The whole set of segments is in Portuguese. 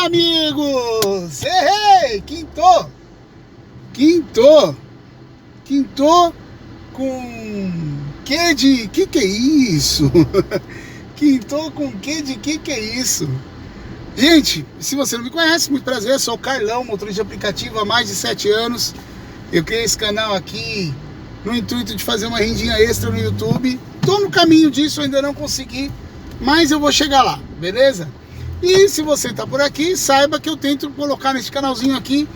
amigos! Errei! Quintou com que de... Que é isso? Quintou com que é isso? Gente, se você não me conhece, muito prazer, eu sou o Carlão, motorista de aplicativo há mais de 7 anos. Eu criei esse canal aqui no intuito de fazer uma rendinha extra no YouTube. Tô no caminho disso, ainda não consegui, mas eu vou chegar lá, beleza? E se você tá por aqui, saiba que eu tento colocar nesse canalzinho aqui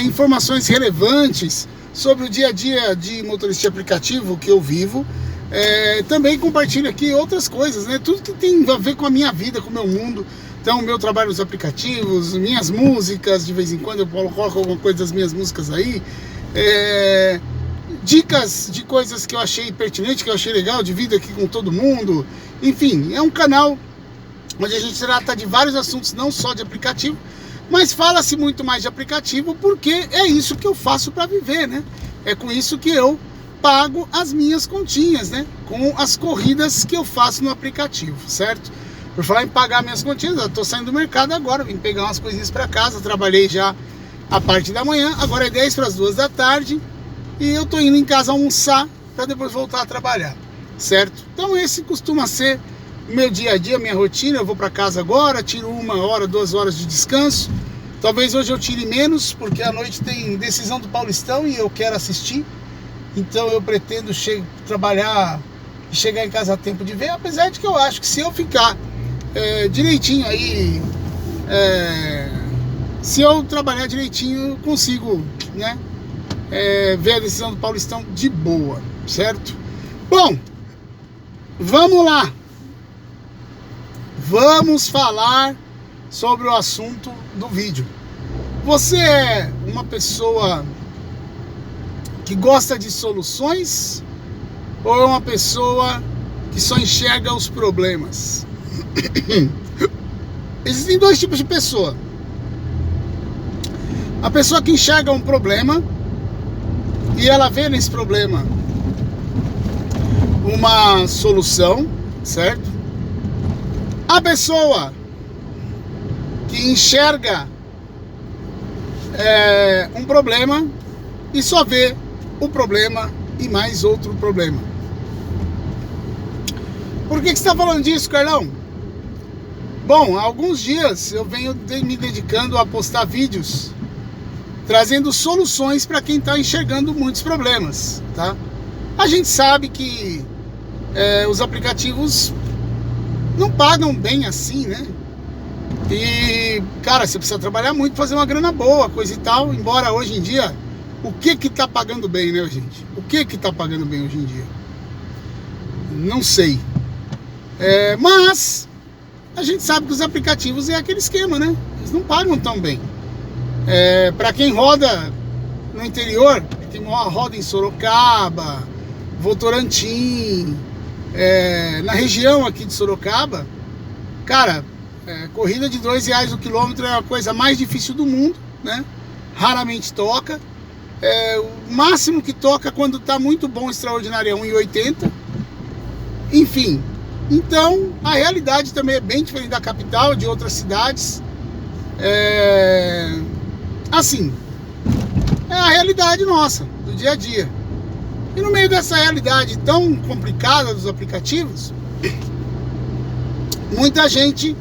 informações relevantes sobre o dia a dia de motorista de aplicativo que eu vivo. Também compartilho aqui outras coisas, né? Tudo que tem a ver com a minha vida, com o meu mundo. Então, meu trabalho nos aplicativos, minhas músicas, de vez em quando eu coloco alguma coisa das minhas músicas aí. Dicas de coisas que eu achei pertinente, que eu achei legal, divido aqui com todo mundo. Enfim, é um canal onde a gente trata de vários assuntos, não só de aplicativo, mas fala-se muito mais de aplicativo porque é isso que eu faço para viver, né? É com isso que eu pago as minhas continhas, né? Com as corridas que eu faço no aplicativo, certo? Por falar em pagar minhas continhas, eu tô saindo do mercado agora, vim pegar umas coisinhas para casa, trabalhei já a parte da manhã, agora é 10 para as 2 da tarde e eu tô indo em casa almoçar para depois voltar a trabalhar, certo? Então esse costuma ser meu dia a dia, minha rotina. Eu vou para casa agora, tiro 1 hora, 2 horas de descanso. Talvez hoje eu tire menos, porque à noite tem decisão do Paulistão e eu quero assistir. Então eu pretendo trabalhar e chegar em casa a tempo de ver, apesar de que eu acho que se eu ficar direitinho aí, se eu trabalhar direitinho, eu consigo, né, ver a decisão do Paulistão de boa, certo? Bom, vamos lá. Vamos falar sobre o assunto do vídeo. Você é uma pessoa que gosta de soluções ou é uma pessoa que só enxerga os problemas? Existem 2 tipos de pessoa. A pessoa que enxerga um problema e ela vê nesse problema uma solução, certo? A pessoa que enxerga um problema e só vê o problema e mais outro problema. Por que você está falando disso, Carlão? Bom, há alguns dias eu venho me dedicando a postar vídeos trazendo soluções para quem está enxergando muitos problemas, tá? A gente sabe que os aplicativos não pagam bem assim, né? E, cara, você precisa trabalhar muito, fazer uma grana boa, coisa e tal. Embora hoje em dia, o que tá pagando bem, né, gente? O que tá pagando bem hoje em dia? Não sei. Mas a gente sabe que os aplicativos é aquele esquema, né? Eles não pagam tão bem. Para quem roda no interior, tem uma roda em Sorocaba, Votorantim, na região aqui de Sorocaba, cara, corrida de R$2 o quilômetro é a coisa mais difícil do mundo, né? Raramente toca. O máximo que toca quando tá muito bom, extraordinário, é 1,80. Enfim, então a realidade também é bem diferente da capital, de outras cidades. Assim, é a realidade nossa, do dia a dia. E no meio dessa realidade tão complicada dos aplicativos, muita gente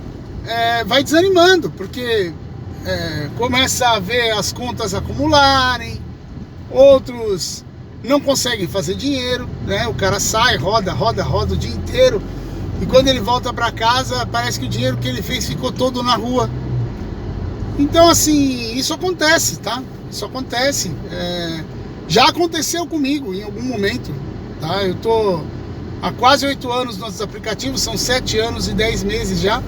vai desanimando, porque começa a ver as contas acumularem, outros não conseguem fazer dinheiro, né? O cara sai, roda o dia inteiro, e quando ele volta para casa, parece que o dinheiro que ele fez ficou todo na rua. Então, assim, isso acontece, tá? Isso acontece. Já aconteceu comigo em algum momento, tá? Eu tô há quase 8 anos nos aplicativos, são 7 anos e 10 meses já.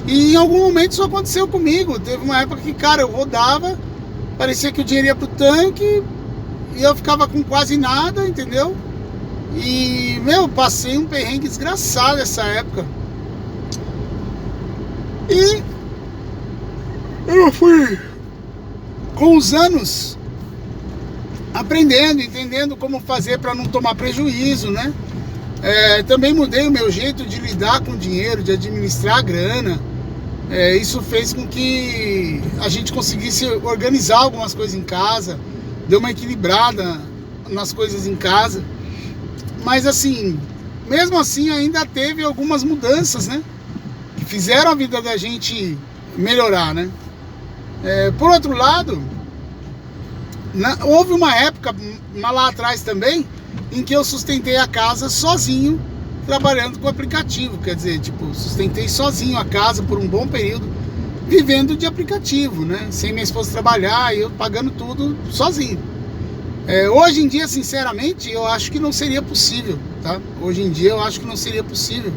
E em algum momento isso aconteceu comigo. Teve uma época que, cara, eu rodava, parecia que o dinheiro ia pro tanque e eu ficava com quase nada, entendeu? E, passei um perrengue desgraçado nessa época. E eu fui, com os anos, aprendendo, entendendo como fazer para não tomar prejuízo, né? Também mudei o meu jeito de lidar com o dinheiro, de administrar a grana. Isso fez com que a gente conseguisse organizar algumas coisas em casa, deu uma equilibrada nas coisas em casa. Mas assim, mesmo assim ainda teve algumas mudanças, né, que fizeram a vida da gente melhorar, né? Por outro lado, houve uma época lá atrás também em que eu sustentei a casa sozinho, trabalhando com aplicativo. Quer dizer, tipo, sustentei sozinho a casa por um bom período, vivendo de aplicativo, né? Sem minha esposa trabalhar e eu pagando tudo sozinho. Hoje em dia, sinceramente, eu acho que não seria possível, tá? Hoje em dia eu acho que não seria possível.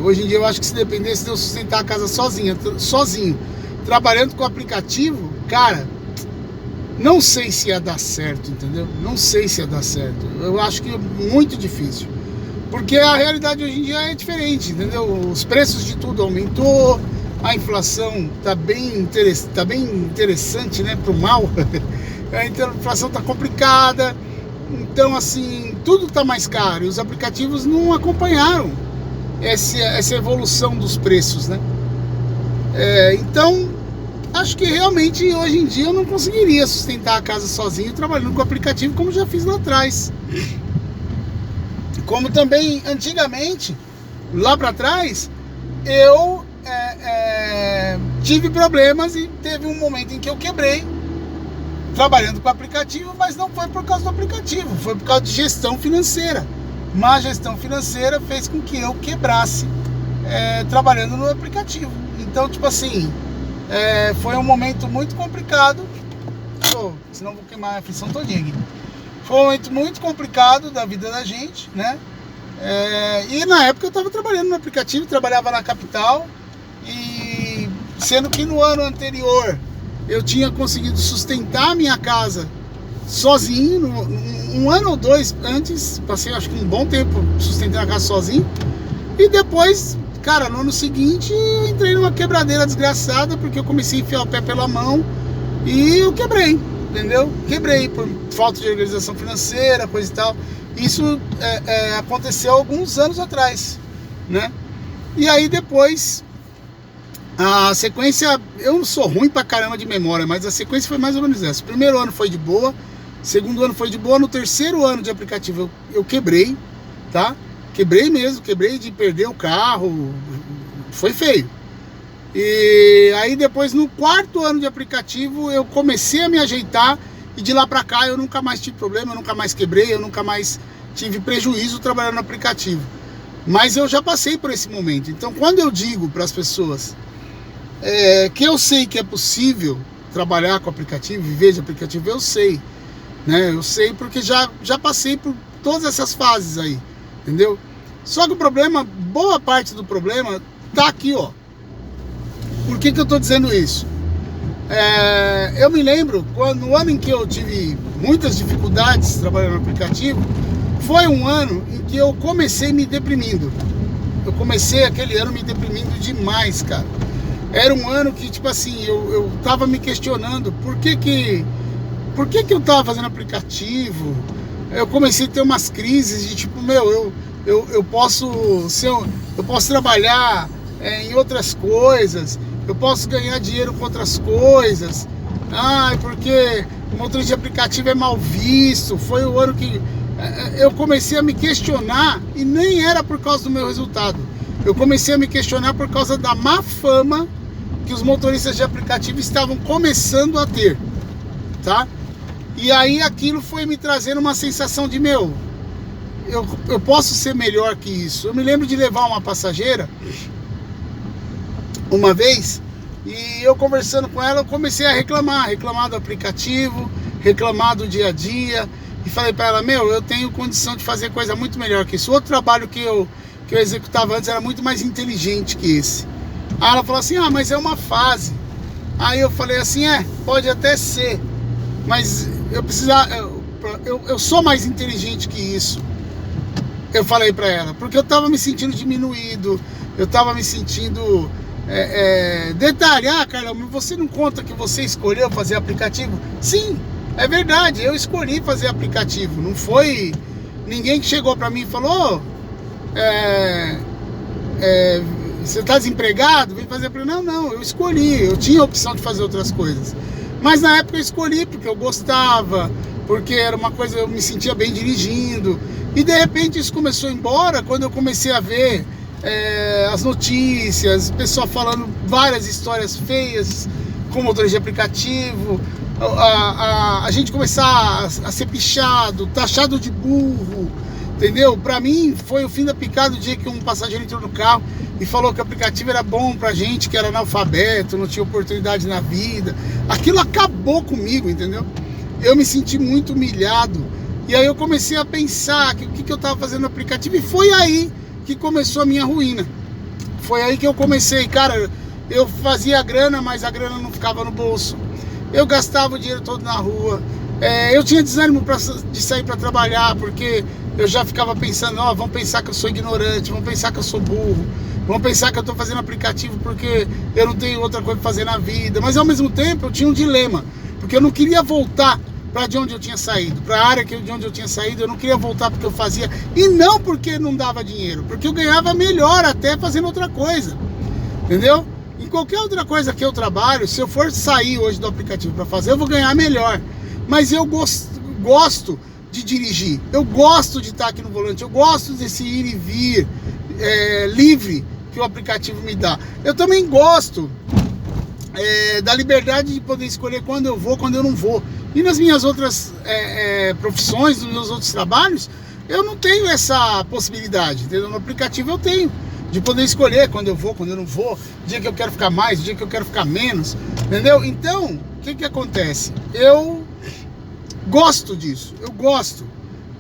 Hoje em dia eu acho que se dependesse de eu sustentar a casa sozinho, trabalhando com aplicativo, cara, não sei se ia dar certo, entendeu? Não sei se ia dar certo. Eu acho que é muito difícil. Porque a realidade hoje em dia é diferente, entendeu? Os preços de tudo aumentou, a inflação tá bem interessante, né? Pro mal. A inflação tá complicada. Então, assim, tudo tá mais caro. E os aplicativos não acompanharam essa evolução dos preços, né? Então, acho que realmente hoje em dia eu não conseguiria sustentar a casa sozinho trabalhando com aplicativo como já fiz lá atrás. Como também antigamente, lá para trás, eu tive problemas e teve um momento em que eu quebrei trabalhando com aplicativo, mas não foi por causa do aplicativo, foi por causa de gestão financeira. Má gestão financeira fez com que eu quebrasse trabalhando no aplicativo. Então, tipo assim, foi um momento muito complicado. Senão vou queimar a frição todinha aqui. Foi um momento muito complicado da vida da gente, né? E na época eu estava trabalhando no aplicativo, trabalhava na capital, e sendo que no ano anterior eu tinha conseguido sustentar a minha casa sozinho, um ano ou dois antes, passei acho que um bom tempo sustentando a casa sozinho, e depois, cara, no ano seguinte eu entrei numa quebradeira desgraçada, porque eu comecei a enfiar o pé pela mão e eu quebrei, entendeu? Quebrei por falta de organização financeira, coisa e tal. Isso aconteceu alguns anos atrás, né? E aí depois, a sequência, eu não sou ruim pra caramba de memória, mas a sequência foi mais ou menos essa. O primeiro ano foi de boa, segundo ano foi de boa, no terceiro ano de aplicativo eu quebrei, tá? Quebrei mesmo, quebrei de perder o carro, foi feio. E aí depois, no quarto ano de aplicativo, eu comecei a me ajeitar, e de lá pra cá eu nunca mais tive problema, eu nunca mais quebrei, eu nunca mais tive prejuízo trabalhando no aplicativo. Mas eu já passei por esse momento. Então, quando eu digo para as pessoas que eu sei que é possível trabalhar com aplicativo, viver de aplicativo, eu sei, né? Eu sei porque já passei por todas essas fases aí, entendeu? Só que o problema, boa parte do problema tá aqui, ó. Por que eu tô dizendo isso? Eu me lembro, no ano em que eu tive muitas dificuldades trabalhando no aplicativo, foi um ano em que eu comecei me deprimindo. Eu comecei aquele ano me deprimindo demais, cara. Era um ano que, tipo assim, eu tava me questionando por que eu tava fazendo aplicativo. Eu comecei a ter umas crises de tipo, eu posso trabalhar em outras coisas, eu posso ganhar dinheiro com outras coisas. Porque o motorista de aplicativo é mal visto. Foi o ano que eu comecei a me questionar, e nem era por causa do meu resultado. Eu comecei a me questionar por causa da má fama que os motoristas de aplicativo estavam começando a ter, tá? E aí aquilo foi me trazendo uma sensação de, eu posso ser melhor que isso. Eu me lembro de levar uma passageira uma vez, e eu conversando com ela, eu comecei a reclamar do aplicativo, reclamar do dia a dia, e falei para ela, eu tenho condição de fazer coisa muito melhor que isso. Outro trabalho que eu executava antes era muito mais inteligente que esse. Aí ela falou assim, mas é uma fase. Aí eu falei assim, pode até ser, mas eu sou mais inteligente que isso. Eu falei para ela, porque eu tava me sentindo diminuído, eu tava me sentindo... detalhe, Carlão, você não conta que você escolheu fazer aplicativo? Sim, é verdade, eu escolhi fazer aplicativo. Não foi ninguém que chegou pra mim e falou, você tá desempregado? Vem fazer para não, eu escolhi, eu tinha a opção de fazer outras coisas. Mas na época eu escolhi porque eu gostava, porque era uma coisa, eu me sentia bem dirigindo. E de repente isso começou a ir embora quando eu comecei a ver as notícias, o pessoal falando várias histórias feias com motores de aplicativo, a gente começar a ser pichado, taxado de burro, entendeu? Pra mim foi o fim da picada o dia que um passageiro entrou no carro e falou que o aplicativo era bom pra gente, que era analfabeto, não tinha oportunidade na vida. Aquilo acabou comigo, entendeu? Eu me senti muito humilhado. E aí eu comecei a pensar que o que eu estava fazendo no aplicativo, e foi aí que começou a minha ruína. Foi aí que eu comecei, cara, eu fazia grana, mas a grana não ficava no bolso. Eu gastava o dinheiro todo na rua. Eu tinha desânimo de sair para trabalhar, porque eu já ficava pensando, vão pensar que eu sou ignorante, vão pensar que eu sou burro, vão pensar que eu estou fazendo aplicativo porque eu não tenho outra coisa para fazer na vida. Mas ao mesmo tempo eu tinha um dilema, porque eu não queria voltar para de onde eu tinha saído, para a área de onde eu tinha saído. Eu não queria voltar porque eu fazia, e não porque não dava dinheiro, porque eu ganhava melhor até fazendo outra coisa, entendeu? Em qualquer outra coisa que eu trabalho, se eu for sair hoje do aplicativo para fazer, eu vou ganhar melhor. Mas eu gosto de dirigir, eu gosto de estar aqui no volante, eu gosto desse ir e vir livre que o aplicativo me dá. Eu também gosto da liberdade de poder escolher quando eu vou, quando eu não vou. E nas minhas outras profissões, nos meus outros trabalhos, eu não tenho essa possibilidade, entendeu? No aplicativo eu tenho, de poder escolher quando eu vou, quando eu não vou, dia que eu quero ficar mais, dia que eu quero ficar menos, entendeu? Então, o que acontece? Eu gosto disso, eu gosto.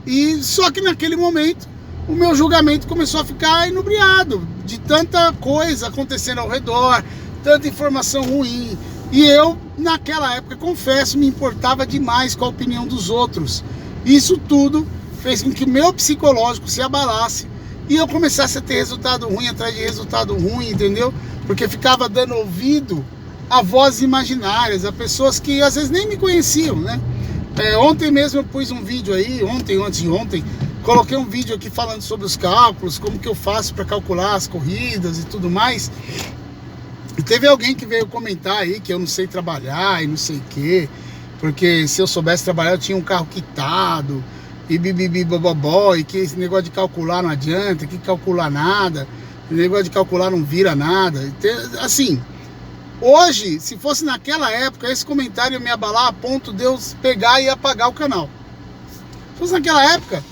E só que naquele momento, o meu julgamento começou a ficar inebriado, de tanta coisa acontecendo ao redor, tanta informação ruim. E eu, naquela época, confesso, me importava demais com a opinião dos outros. Isso tudo fez com que o meu psicológico se abalasse e eu começasse a ter resultado ruim atrás de resultado ruim, entendeu? Porque ficava dando ouvido a vozes imaginárias, a pessoas que às vezes nem me conheciam, né? Ontem mesmo eu pus um vídeo aí, antes de ontem, coloquei um vídeo aqui falando sobre os cálculos, como que eu faço para calcular as corridas e tudo mais. E teve alguém que veio comentar aí que eu não sei trabalhar e não sei o quê, porque se eu soubesse trabalhar eu tinha um carro quitado, e bibibi bobobó, e que esse negócio de calcular não adianta, que calcular nada, esse negócio de calcular não vira nada. Assim, hoje, se fosse naquela época, esse comentário ia me abalar a ponto de eu pegar e apagar o canal. Se fosse naquela época,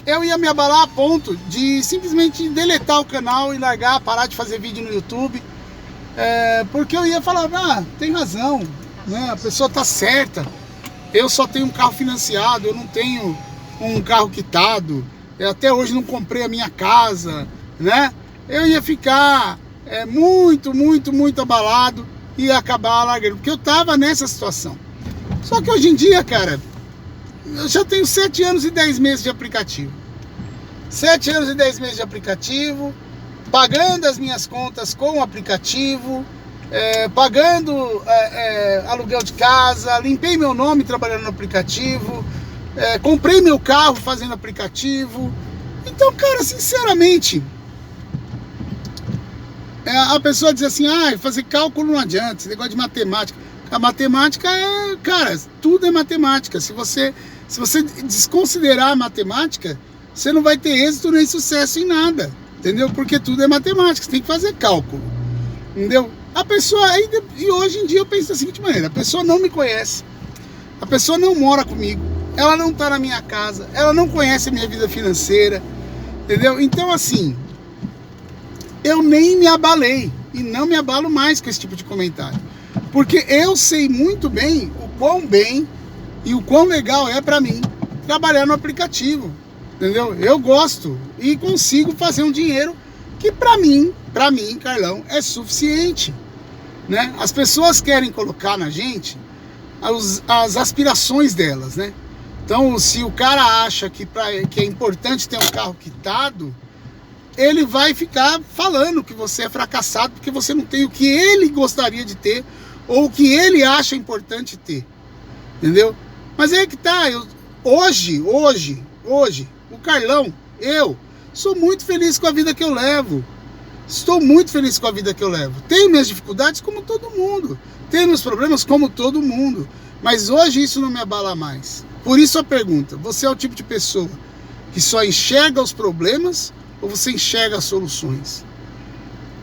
eu ia me abalar a ponto de simplesmente deletar o canal e largar, parar de fazer vídeo no YouTube. Porque eu ia falar, tem razão, né? A pessoa tá certa, eu só tenho um carro financiado, eu não tenho um carro quitado, eu até hoje não comprei a minha casa, né? Eu ia ficar muito abalado e ia acabar largando, porque eu tava nessa situação. Só que hoje em dia, cara, eu já tenho 7 anos e 10 meses de aplicativo. 7 anos e 10 meses de aplicativo, pagando as minhas contas com o aplicativo, pagando aluguel de casa, limpei meu nome trabalhando no aplicativo, comprei meu carro fazendo aplicativo. Então, cara, sinceramente, a pessoa diz assim, fazer cálculo não adianta, esse negócio de matemática. A matemática cara, tudo é matemática. Se você desconsiderar a matemática, você não vai ter êxito nem sucesso em nada. Entendeu? Porque tudo é matemática, você tem que fazer cálculo, entendeu? A pessoa, e hoje em dia eu penso da seguinte maneira, a pessoa não me conhece, a pessoa não mora comigo, ela não está na minha casa, ela não conhece a minha vida financeira, entendeu? Então assim, eu nem me abalei, e não me abalo mais com esse tipo de comentário, porque eu sei muito bem o quão bem e o quão legal é para mim trabalhar no aplicativo. Entendeu? Eu gosto e consigo fazer um dinheiro que pra mim, Carlão, é suficiente, né? As pessoas querem colocar na gente as aspirações delas, né? Então, se o cara acha que é importante ter um carro quitado, ele vai ficar falando que você é fracassado porque você não tem o que ele gostaria de ter ou o que ele acha importante ter, entendeu? Mas é que tá, hoje, o Carlão, eu sou muito feliz com a vida que eu levo. Estou muito feliz com a vida que eu levo. Tenho minhas dificuldades como todo mundo. Tenho meus problemas como todo mundo. Mas hoje isso não me abala mais. Por isso a pergunta, você é o tipo de pessoa que só enxerga os problemas ou você enxerga as soluções?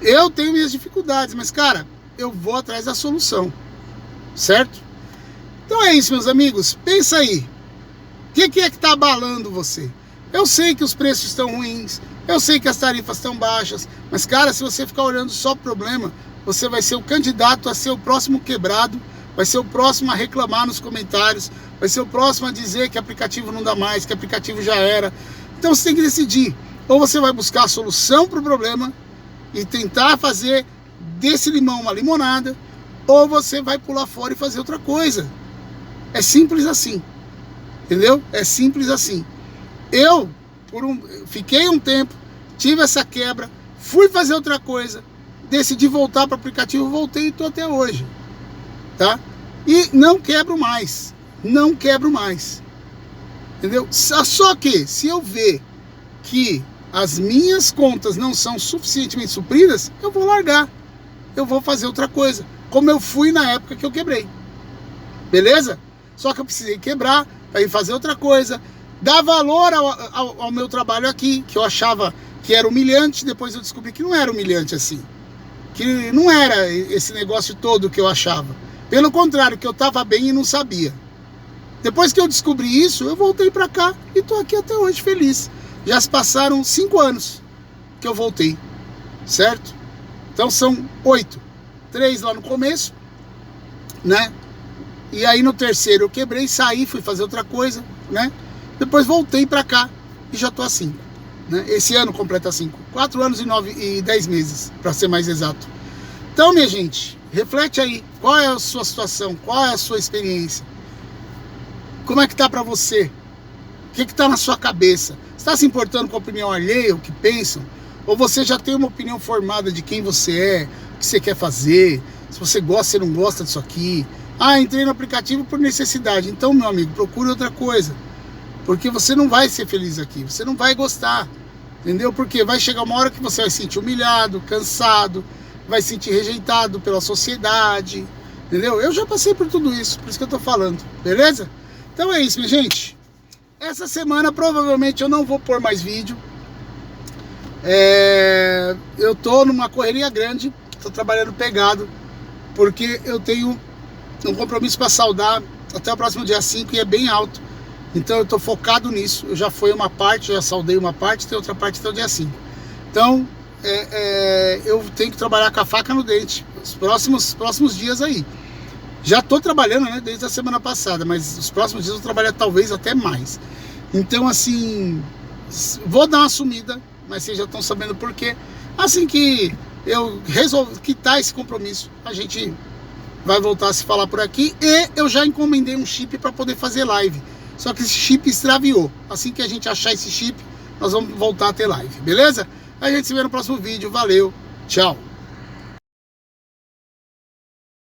Eu tenho minhas dificuldades, mas cara, eu vou atrás da solução. Certo? Então é isso, meus amigos. Pensa aí. O que é que está abalando você? Eu sei que os preços estão ruins. Eu sei que as tarifas estão baixas, mas cara, se você ficar olhando só o problema, você vai ser o candidato a ser o próximo quebrado, vai ser o próximo a reclamar nos comentários, vai ser o próximo a dizer que aplicativo não dá mais, que aplicativo já era. Então você tem que decidir, ou você vai buscar a solução para o problema e tentar fazer desse limão uma limonada, ou você vai pular fora e fazer outra coisa. É simples assim, entendeu? É simples assim. Eu fiquei um tempo, tive essa quebra, fui fazer outra coisa, decidi voltar para o aplicativo, voltei e estou até hoje, tá? E não quebro mais, entendeu? Só que se eu ver que as minhas contas não são suficientemente supridas, eu vou largar, eu vou fazer outra coisa, como eu fui na época que eu quebrei, beleza? Só que eu precisei quebrar para ir fazer outra coisa, dar valor ao meu trabalho aqui, que eu achava que era humilhante, depois eu descobri que não era humilhante assim, que não era esse negócio todo que eu achava, pelo contrário, que eu estava bem e não sabia. Depois que eu descobri isso, eu voltei para cá e estou aqui até hoje feliz. Já se passaram 5 anos que eu voltei, certo? Então são 8, 3 lá no começo, né? E aí no terceiro eu quebrei, saí, fui fazer outra coisa, né? Depois voltei pra cá e já tô há 5, né? Esse ano completa 5, 4 anos e 10 meses, para ser mais exato. Então, minha gente, reflete aí, qual é a sua situação, qual é a sua experiência? Como é que tá pra você? O que tá na sua cabeça? Você tá se importando com a opinião alheia, o que pensam? Ou você já tem uma opinião formada de quem você é, o que você quer fazer, se você gosta, se não gosta disso aqui? Ah, entrei no aplicativo por necessidade. Então, meu amigo, procure outra coisa. Porque você não vai ser feliz aqui, você não vai gostar, entendeu? Porque vai chegar uma hora que você vai se sentir humilhado, cansado, vai se sentir rejeitado pela sociedade, entendeu? Eu já passei por tudo isso, por isso que eu tô falando, beleza? Então é isso, minha gente. Essa semana provavelmente eu não vou pôr mais vídeo. Eu tô numa correria grande, tô trabalhando pegado, porque eu tenho um compromisso para saldar até o próximo dia 5 e é bem alto. Então eu estou focado nisso. Eu já fui uma parte, já saldei uma parte, tem outra parte até o dia 5. Então eu tenho que trabalhar com a faca no dente os próximos dias aí. Já estou trabalhando, né, desde a semana passada, mas os próximos dias eu vou trabalhar talvez até mais. Então assim, vou dar uma sumida, mas vocês já estão sabendo por quê. Assim que eu resolvo quitar esse compromisso, a gente vai voltar a se falar por aqui. E eu já encomendei um chip para poder fazer live. Só que esse chip extraviou. Assim que a gente achar esse chip, nós vamos voltar a ter live, beleza? A gente se vê no próximo vídeo. Valeu, tchau!